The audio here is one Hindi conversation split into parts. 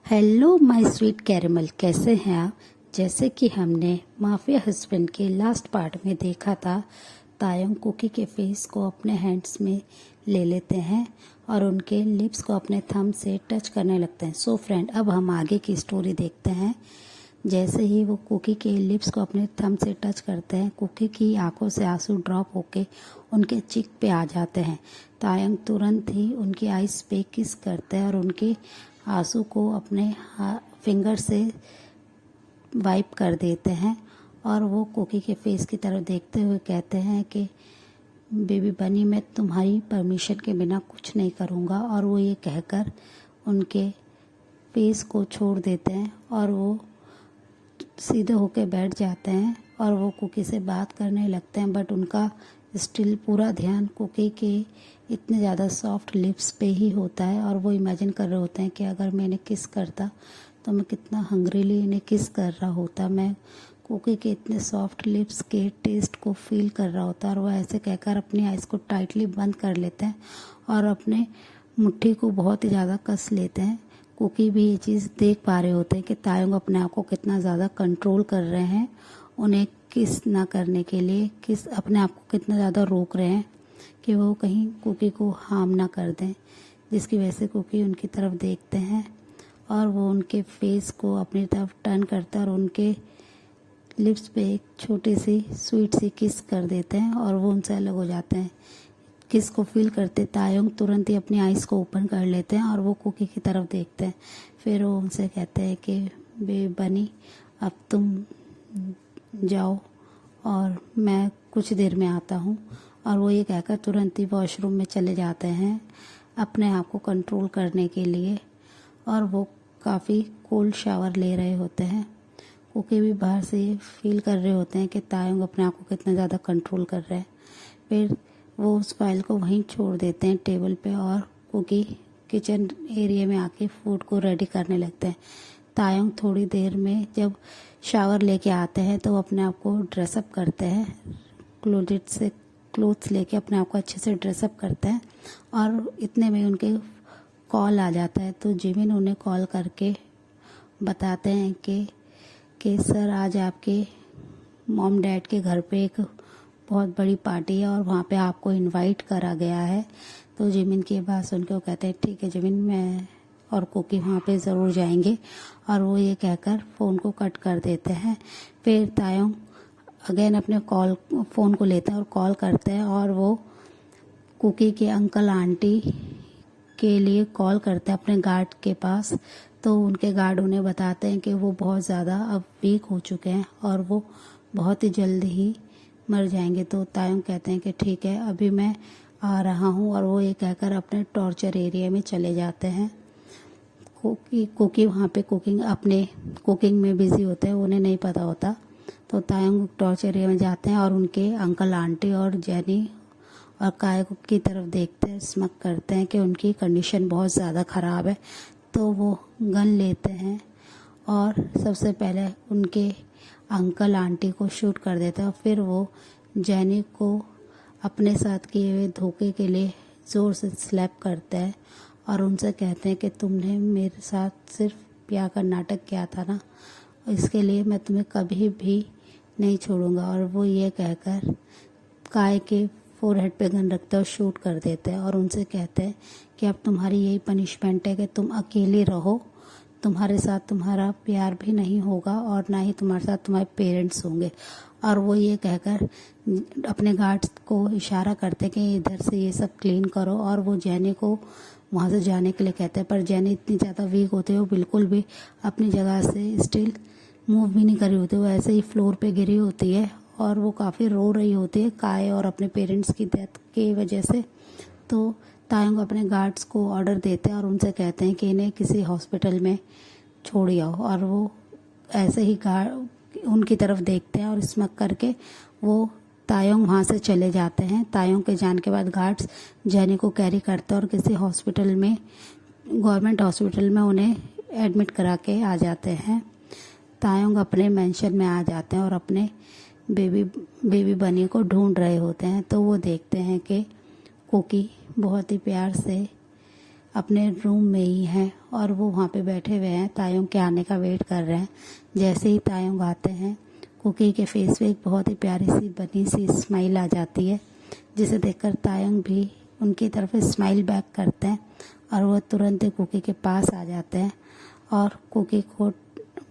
हेलो माय स्वीट कैरेमल, कैसे हैं आप। जैसे कि हमने माफिया हस्बैंड के लास्ट पार्ट में देखा था, तायंग कुकी के फेस को अपने हैंड्स में ले लेते हैं और उनके लिप्स को अपने थंब से टच करने लगते हैं। सो फ्रेंड, अब हम आगे की स्टोरी देखते हैं। जैसे ही वो कुकी के लिप्स को अपने थंब से टच करते हैं, कुकी की आंखों से आंसू ड्रॉप होके उनके चिक पे आ जाते हैं। तायंग तुरंत ही उनकी आइज पे किस करते हैं और उनके आंसू को अपने फिंगर से वाइप कर देते हैं और वो कुकी के फेस की तरफ देखते हुए कहते हैं कि बेबी बनी, मैं तुम्हारी परमिशन के बिना कुछ नहीं करूँगा। और वो ये कहकर उनके फेस को छोड़ देते हैं और वो सीधे होके बैठ जाते हैं और वो कुकी से बात करने लगते हैं। बट उनका स्टिल पूरा ध्यान कुकी के इतने ज़्यादा सॉफ्ट लिप्स पे ही होता है और वो इमेजिन कर रहे होते हैं कि अगर मैं इन्हें किस करता तो मैं कितना हंग्रीली इन्हें किस कर रहा होता, मैं कुकी के इतने सॉफ्ट लिप्स के टेस्ट को फील कर रहा होता। और वो ऐसे कहकर अपनी आइज़ को टाइटली बंद कर लेते हैं और अपने मुट्ठी को बहुत ही ज़्यादा कस लेते हैं। कुकी भी ये चीज़ देख पा रहे होते हैं कि तायंग अपने आप को कितना ज़्यादा कंट्रोल कर रहे हैं, उन्हें किस ना करने के लिए किस अपने आप को कितना ज़्यादा रोक रहे हैं कि वो कहीं कुकी को हार्म ना कर दें। जिसकी वजह से कुकी उनकी तरफ देखते हैं और वो उनके फेस को अपनी तरफ टर्न करता है और उनके लिप्स पे एक छोटी सी स्वीट सी किस कर देते हैं और वो उनसे अलग हो जाते हैं। किस को फील करते तायंग तुरंत ही अपनी आइज़ को ओपन कर लेते हैं और वो कुकी की तरफ देखते हैं। फिर वो उनसे कहते हैं कि बेबी बनी, अब तुम जाओ और मैं कुछ देर में आता हूँ। और वो ये कहकर तुरंत ही वॉशरूम में चले जाते हैं अपने आप को कंट्रोल करने के लिए। और वो काफ़ी कोल्ड शावर ले रहे होते हैं। कुकी भी बाहर से फील कर रहे होते हैं कि तायंग अपने आप को कितना ज़्यादा कंट्रोल कर रहे हैं। फिर वो उस फाइल को वहीं छोड़ देते हैं टेबल पे और कुकी किचन एरिया में आके फूड को रेडी करने लगते हैं। तायंग थोड़ी देर में जब शावर लेके आते हैं तो वो अपने आप को ड्रेसअप करते हैं, क्लोथ्स लेके अपने आप को अच्छे से ड्रेसअप करते हैं। और इतने में उनके कॉल आ जाता है तो जिमिन उन्हें कॉल करके बताते हैं कि सर, आज आपके मॉम डैड के घर पे एक बहुत बड़ी पार्टी है और वहाँ पे आपको इनवाइट करा गया है। तो जिमिन की बात सुन के वो कहते हैं ठीक है जिमिन, मैं और कुकी वहाँ पे ज़रूर जाएंगे। और वो ये कहकर फ़ोन को कट कर देते हैं। फिर तायंग अगेन अपने फ़ोन को लेते हैं और कॉल करते हैं और वो कुकी के अंकल आंटी के लिए कॉल करते हैं अपने गार्ड के पास। तो उनके गार्ड उन्हें बताते हैं कि वो बहुत ज़्यादा अब वीक हो चुके हैं और वो बहुत ही जल्द ही मर जाएंगे। तो तायंग कहते हैं कि ठीक है, अभी मैं आ रहा हूँ। और वो ये कहकर अपने टॉर्चर एरिया में चले जाते हैं। कुकी वहाँ पे कुकिंग में बिजी होते हैं, उन्हें नहीं पता होता। तो तायंग टॉर्चर एरिया में जाते हैं और उनके अंकल आंटी और जेनी और काय की तरफ देखते हैं, स्मक करते हैं कि उनकी कंडीशन बहुत ज़्यादा ख़राब है। तो वो गन लेते हैं और सबसे पहले उनके अंकल आंटी को शूट कर देते हैं। और फिर वो जेनी को अपने साथ किए हुए धोखे के लिए ज़ोर से स्लैप करते हैं और उनसे कहते हैं कि तुमने मेरे साथ सिर्फ प्यार का नाटक किया था ना, इसके लिए मैं तुम्हें कभी भी नहीं छोड़ूंगा। और वो ये कहकर काय के फोरहेड पे गन रखते हैं और शूट कर देते हैं और उनसे कहते हैं कि अब तुम्हारी यही पनिशमेंट है कि तुम अकेले रहो, तुम्हारे साथ तुम्हारा प्यार भी नहीं होगा और ना ही तुम्हारे साथ तुम्हारे पेरेंट्स होंगे। और वो ये कहकर अपने गार्ड्स को इशारा करते कि इधर से ये सब क्लीन करो और वो जेनी को वहाँ से जाने के लिए कहते हैं। पर जेनी इतनी ज़्यादा वीक होती है, वो बिल्कुल भी अपनी जगह से स्टिल मूव भी नहीं कर रही होती, वो ऐसे ही फ्लोर पे गिरी होती है और वो काफ़ी रो रही होती है काय और अपने पेरेंट्स की डेथ की वजह से। तो तायंग अपने गार्ड्स को ऑर्डर देते हैं और उनसे कहते हैं कि इन्हें किसी हॉस्पिटल में छोड़ आओ। और वो ऐसे ही गार्ड उनकी तरफ देखते हैं और स्मक करके वो तायंग वहाँ से चले जाते हैं। तायंग के जाने के बाद गार्ड्स जेनी को कैरी करते हैं और किसी हॉस्पिटल में, गवर्नमेंट हॉस्पिटल में उन्हें एडमिट करा के आ जाते हैं। तायंग अपने मेंशन में आ जाते हैं और अपने बेबी बनी को ढूंढ रहे होते हैं। तो वो देखते हैं कि कुकी बहुत ही प्यार से अपने रूम में ही हैं और वो वहाँ पे बैठे हुए हैं, तायोंग के आने का वेट कर रहे हैं। जैसे ही तायोंग आते हैं, कुकी के फेस पे एक बहुत ही प्यारी सी बनी सी स्माइल आ जाती है, जिसे देखकर तायोंग भी उनकी तरफ स्माइल बैक करते हैं और वो तुरंत ही कुकी के पास आ जाते हैं और कुकी को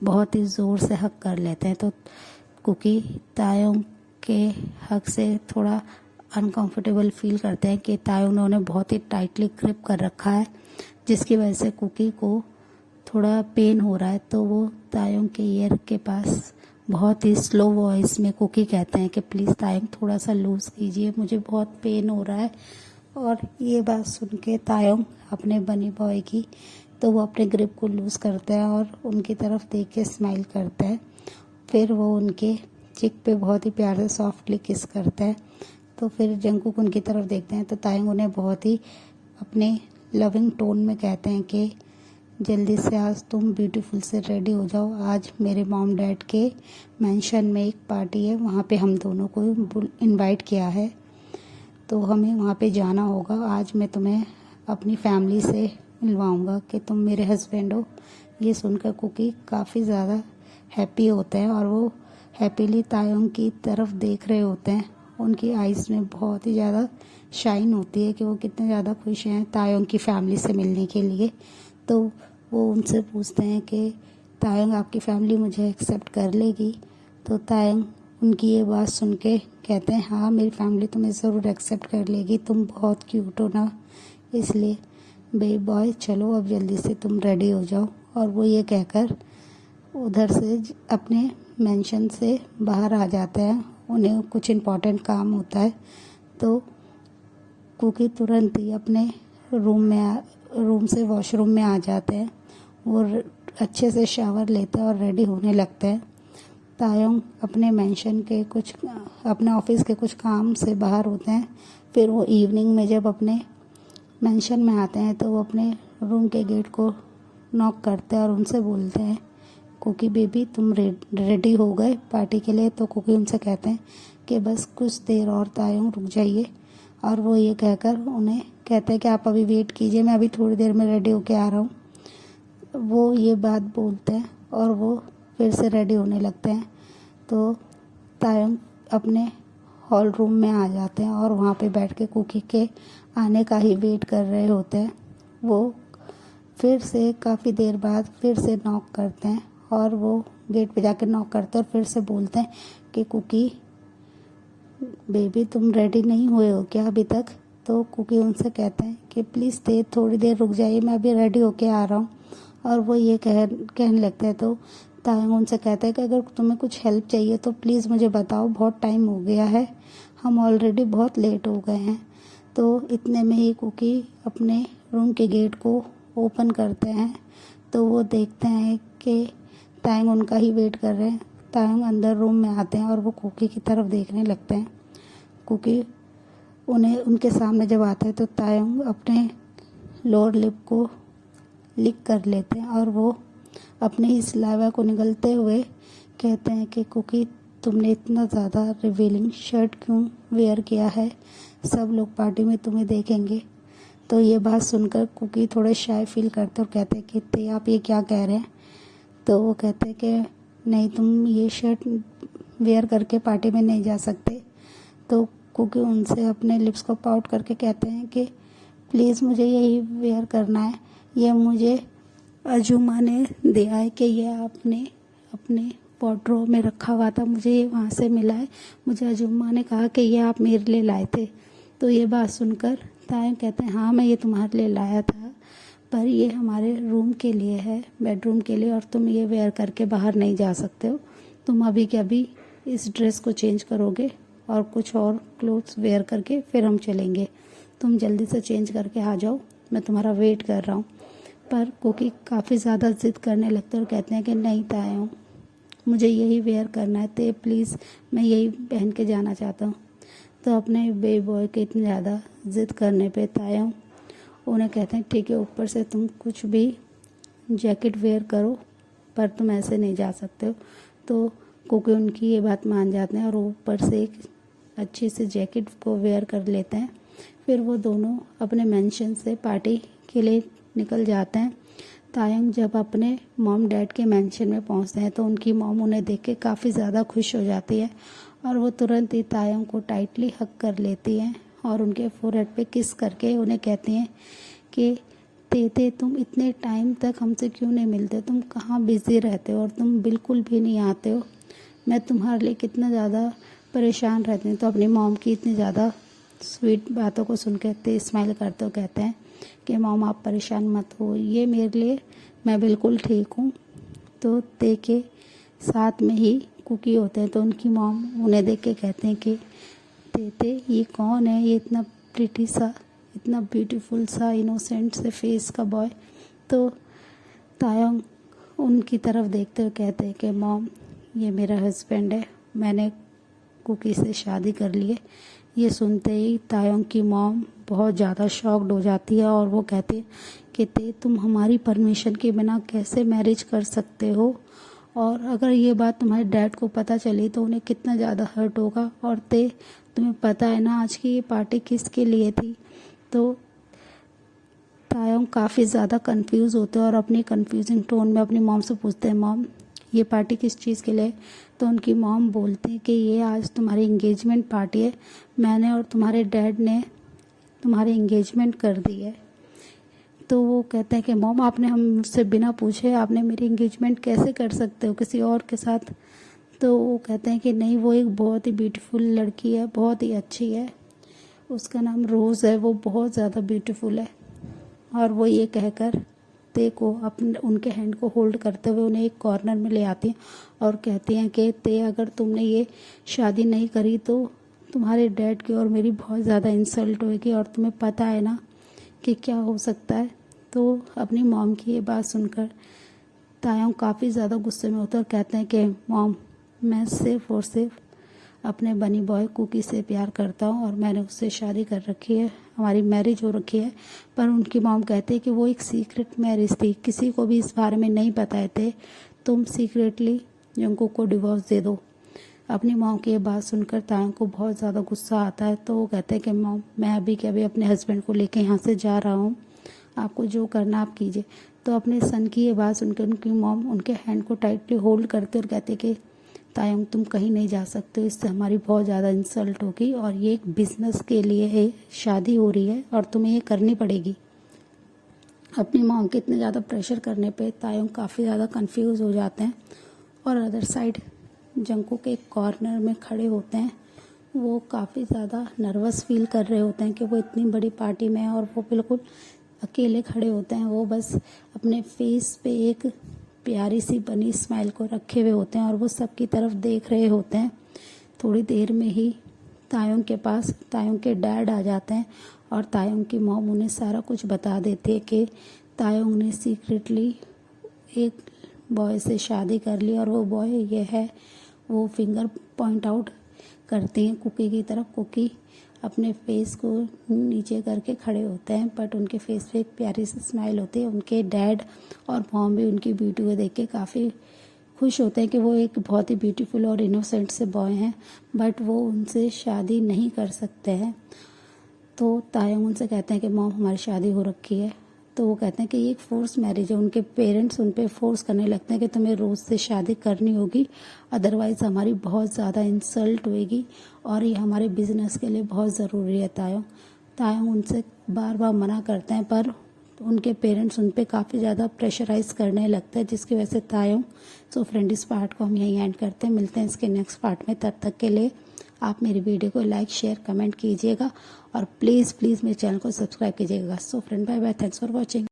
बहुत ही ज़ोर से हक कर लेते हैं। तो कुकी तायोंग के हक से थोड़ा अनकंफर्टेबल फील करते हैं कि तायोंग ने उन्हें बहुत ही टाइटली ग्रिप कर रखा है, जिसकी वजह से कुकी को थोड़ा पेन हो रहा है। तो वो तायोंग के ईयर के पास बहुत ही स्लो वॉइस में कुकी कहते हैं कि प्लीज़ तायोंग थोड़ा सा लूज़ कीजिए, मुझे बहुत पेन हो रहा है। और ये बात सुन के तायोंग अपने बनी बॉय की, तो वो अपने ग्रिप को लूज़ करते हैं और उनकी तरफ देख के स्माइल करते हैं। फिर वो उनके चिक पे बहुत ही प्यार से सॉफ्टली किस करते हैं। तो फिर जंगकुक उनकी तरफ देखते हैं तो तायोंग उन्हें बहुत ही अपने लविंग टोन में कहते हैं कि जल्दी से आज तुम ब्यूटीफुल से रेडी हो जाओ, आज मेरे मॉम डैड के मेंशन में एक पार्टी है, वहाँ पे हम दोनों को इनवाइट किया है, तो हमें वहाँ पे जाना होगा। आज मैं तुम्हें अपनी फैमिली से मिलवाऊंगा कि तुम मेरे हस्बैंड हो। ये सुनकर कुकी काफ़ी ज़्यादा हैप्पी होते हैं और वो हैप्पीली तायोंग की तरफ देख रहे होते हैं। उनकी आइज़ में बहुत ही ज़्यादा शाइन होती है कि वो कितने ज़्यादा खुश हैं तायोंग की फैमिली से मिलने के लिए। तो वो उनसे पूछते हैं कि तायोंग आपकी फैमिली मुझे एक्सेप्ट कर लेगी। तो तायोंग उनकी ये बात सुन के कहते हैं हाँ, मेरी फैमिली तुम्हें ज़रूर एक्सेप्ट कर लेगी, तुम बहुत क्यूट हो ना, इसलिए बेबी बॉय चलो अब जल्दी से तुम रेडी हो जाओ। और वो ये कहकर उधर से अपने मेंशन से बाहर आ जाते हैं, उन्हें कुछ इम्पोर्टेंट काम होता है। तो कुकी तुरंत ही अपने रूम से वॉशरूम में आ जाते हैं। वो अच्छे से शावर लेते हैं और रेडी होने लगते हैं। तायोंग अपने मेंशन के कुछ अपने ऑफिस के कुछ काम से बाहर होते हैं। फिर वो इवनिंग में जब अपने मेंशन में आते हैं तो वो अपने रूम के गेट को नॉक करते हैं और उनसे बोलते हैं कुकी बेबी तुम रेडी हो गए पार्टी के लिए। तो कुकी उनसे कहते हैं कि बस कुछ देर और तायोंग रुक जाइए। और वो ये कहकर उन्हें कहते हैं कि आप अभी वेट कीजिए, मैं अभी थोड़ी देर में रेडी होके आ रहा हूँ। वो ये बात बोलते हैं और वो फिर से रेडी होने लगते हैं। तो तायोंग अपने हॉल रूम में आ जाते हैं और वहाँ पे बैठ के कुकी के आने का ही वेट कर रहे होते हैं। वो फिर से काफ़ी देर बाद फिर से नॉक करते हैं और वो गेट पे जाके नॉक करते हैं और फिर से बोलते हैं कि कुकी बेबी तुम रेडी नहीं हुए हो क्या अभी तक। तो कुकी उनसे कहते हैं कि प्लीज़ थोड़ी देर रुक जाइए, मैं अभी रेडी होके आ रहा हूँ। और वो ये कहने लगते हैं। तो तायोंग उनसे कहता है कि अगर तुम्हें कुछ हेल्प चाहिए तो प्लीज़ मुझे बताओ, बहुत टाइम हो गया है, हम ऑलरेडी बहुत लेट हो गए हैं। तो इतने में ही कुकी अपने रूम के गेट को ओपन करते हैं। तो वो देखते हैं कि तायोंग उनका ही वेट कर रहे हैं। तायोंग अंदर रूम में आते हैं और वो कुकी की तरफ देखने लगते हैं। कुकी उन्हें उनके सामने जब आता है तो तायोंग अपने लोअर लिप को लिक कर लेते हैं और वो अपने ही सलाइवा को निगलते हुए कहते हैं कि कुकी तुमने इतना ज़्यादा रिवीलिंग शर्ट क्यों वेयर किया है, सब लोग पार्टी में तुम्हें देखेंगे। तो ये बात सुनकर कुकी थोड़े शाय फील करते और कहते हैं कि ते आप ये क्या कह रहे हैं। तो वो कहते हैं कि नहीं, तुम ये शर्ट वेयर करके पार्टी में नहीं जा सकते। तो कुकी उनसे अपने लिप्स को पाउट करके कहते हैं कि प्लीज़ मुझे यही वेयर करना है, ये मुझे अजूमा ने दिया है कि ये आपने अपने वार्डरोब में रखा हुआ था, मुझे ये वहाँ से मिला है, मुझे अजूमा ने कहा कि ये आप मेरे लिए लाए थे। तो ये बात सुनकर तायोंग कहते हैं हाँ, मैं ये तुम्हारे लिए लाया था, पर ये हमारे रूम के लिए है, बेडरूम के लिए, और तुम ये वेयर करके बाहर नहीं जा सकते हो। तुम अभी के अभी इस ड्रेस को चेंज करोगे और कुछ और क्लोथ्स वेयर करके फिर हम चलेंगे। तुम जल्दी से चेंज करके आ जाओ, मैं तुम्हारा वेट कर रहा हूँ। पर कुकी काफ़ी ज़्यादा ज़िद करने लगते हैं और कहते हैं कि नहीं तायोंग, मुझे यही वेयर करना है, ते प्लीज़ मैं यही पहन के जाना चाहता हूँ। तो अपने बेबी बॉय के इतने ज़्यादा ज़िद करने पे तायोंग उन्हें कहते हैं ठीक है, ऊपर से तुम कुछ भी जैकेट वेयर करो, पर तुम ऐसे नहीं जा सकते हो। तो कुकी उनकी ये बात मान जाते हैं और ऊपर से एक अच्छी सी जैकेट को वेयर कर लेते हैं। फिर वो दोनों अपने मेंशन से पार्टी के लिए निकल जाते हैं। तायंग जब अपने मॉम डैड के मेंशन में पहुंचते हैं तो उनकी मॉम उन्हें देख के काफ़ी ज़्यादा खुश हो जाती है और वो तुरंत ही तायंग को टाइटली हग कर लेती हैं और उनके फोरहेड पे किस करके उन्हें कहती हैं कि तेते तुम इतने टाइम तक हमसे क्यों नहीं मिलते, तुम कहाँ बिज़ी रहते हो और तुम बिल्कुल भी नहीं आते हो, मैं तुम्हारे लिए कितना ज़्यादा परेशान रहती हूँ। तो अपनी मॉम की इतनी ज़्यादा स्वीट बातों को सुन के ते स्माइल करते हो कहते हैं कि मॉम आप परेशान मत हो, ये मेरे लिए मैं बिल्कुल ठीक हूँ। तो ते के साथ में ही कुकी होते हैं तो उनकी मॉम उन्हें देख के कहते हैं कि ते ये कौन है, ये इतना प्रिटी सा, इतना ब्यूटीफुल सा, इनोसेंट से फेस का बॉय। तो तायंग उनकी तरफ देखते हुए कहते हैं कि मॉम ये मेरा हस्बैंड है, मैंने कुकी से शादी कर ली है। ये सुनते ही तायंग की मॉम बहुत ज़्यादा शॉक्ड हो जाती है और वो कहती है कि ते तुम हमारी परमिशन के बिना कैसे मैरिज कर सकते हो, और अगर ये बात तुम्हारे डैड को पता चली तो उन्हें कितना ज़्यादा हर्ट होगा, और ते तुम्हें पता है ना आज की ये पार्टी किसके लिए थी। तो तायंग काफ़ी ज़्यादा कंफ्यूज होते हैं और अपनी कंफ्यूजिंग टोन में अपनी मॉम से पूछते हैं मॉम ये पार्टी किस चीज़ के लिए। तो उनकी मॉम बोलती है कि ये आज तुम्हारी इंगेजमेंट पार्टी है, मैंने और तुम्हारे डैड ने तुम्हारी इंगेजमेंट कर दी है। तो वो कहते हैं कि मॉम आपने हमसे बिना पूछे आपने मेरी इंगेजमेंट कैसे कर सकते हो किसी और के साथ। तो वो कहते हैं कि नहीं, वो एक बहुत ही ब्यूटीफुल लड़की है, बहुत ही अच्छी है, उसका नाम रोज़ है, वो बहुत ज़्यादा ब्यूटीफुल है। और वो ये कहकर ते को अपने उनके हैंड को होल्ड करते हुए उन्हें एक कॉर्नर में ले आती हैं और कहती हैं कि ते अगर तुमने ये शादी नहीं करी तो तुम्हारे डैड की और मेरी बहुत ज़्यादा इंसल्ट होगी, और तुम्हें पता है ना कि क्या हो सकता है। तो अपनी मॉम की ये बात सुनकर तायंग काफ़ी ज़्यादा गुस्से में होते और कहते हैं कि मॉम मैं सिर्फ और सिर्फ अपने बनी बॉय कुकी से प्यार करता हूँ और मैंने उससे शादी कर रखी है, हमारी मैरिज हो रखी है। पर उनकी मॉम कहते हैं कि वो एक सीक्रेट मैरिज थी, किसी को भी इस बारे में नहीं बताए थे, तुम सीक्रेटली जंगकुक को डिवोर्स दे दो। अपनी मॉम की ये बात सुनकर तायंग को बहुत ज़्यादा गुस्सा आता है। तो वो कहते हैं कि मॉम मैं अभी के अभी अपने हस्बैंड को लेके यहाँ से जा रहा हूँ, आपको जो करना आप कीजिए। तो अपने सन की ये बात सुनकर उनकी मॉम उनके हैंड को टाइटली होल्ड करते और कहते कि तायंग तुम कहीं नहीं जा सकते हो, इससे हमारी बहुत ज़्यादा इंसल्ट होगी, और ये एक बिजनेस के लिए है, शादी हो रही है और तुम्हें ये करनी पड़ेगी। अपनी मॉम के इतने ज़्यादा प्रेशर करने पे तायंग काफ़ी ज़्यादा कंफ्यूज हो जाते हैं। और अदर साइड जंगकुक एक कॉर्नर में खड़े होते हैं, वो काफ़ी ज़्यादा नर्वस फील कर रहे होते हैं कि वो इतनी बड़ी पार्टी में है और वो बिल्कुल अकेले खड़े होते हैं। वो बस अपने फेस पे एक प्यारी सी बनी स्माइल को रखे हुए होते हैं और वो सबकी तरफ देख रहे होते हैं। थोड़ी देर में ही तायंग के पास तायंग के डैड आ जाते हैं और तायंग की मॉम उन्हें सारा कुछ बता देती है कि तायंग ने सीक्रेटली एक बॉय से शादी कर ली और वो बॉय ये है। वो फिंगर पॉइंट आउट करती हैं कुकी की तरफ। कुकी अपने फेस को नीचे करके खड़े होते हैं, बट उनके फेस पे एक प्यारी सी स्माइल होती है। उनके डैड और मॉम भी उनकी ब्यूटी को देख के काफ़ी खुश होते हैं कि वो एक बहुत ही ब्यूटीफुल और इनोसेंट से बॉय हैं, बट वो उनसे शादी नहीं कर सकते हैं। तो तायंग उनसे कहते हैं कि मॉम हमारी शादी हो रखी है। तो वो कहते हैं कि ये एक फोर्स मैरिज है, उनके पेरेंट्स उन पर फोर्स करने लगते हैं कि तुम्हें रोज़ से शादी करनी होगी, अदरवाइज़ हमारी बहुत ज़्यादा इंसल्ट होएगी और ये हमारे बिजनेस के लिए बहुत ज़रूरी है। तायंग उनसे बार बार मना करते हैं, पर उनके पेरेंट्स उन पर काफ़ी ज़्यादा प्रेशराइज करने लगते हैं, जिसकी वजह से तायंग सो फ्रेंड इस पार्ट को हम यहीं एंड करते हैं। मिलते हैं इसके नेक्स्ट पार्ट में, तब तक के लिए आप मेरी वीडियो को लाइक शेयर कमेंट कीजिएगा और प्लीज़ मेरे चैनल को सब्सक्राइब कीजिएगा। So friend bye bye, thanks for watching.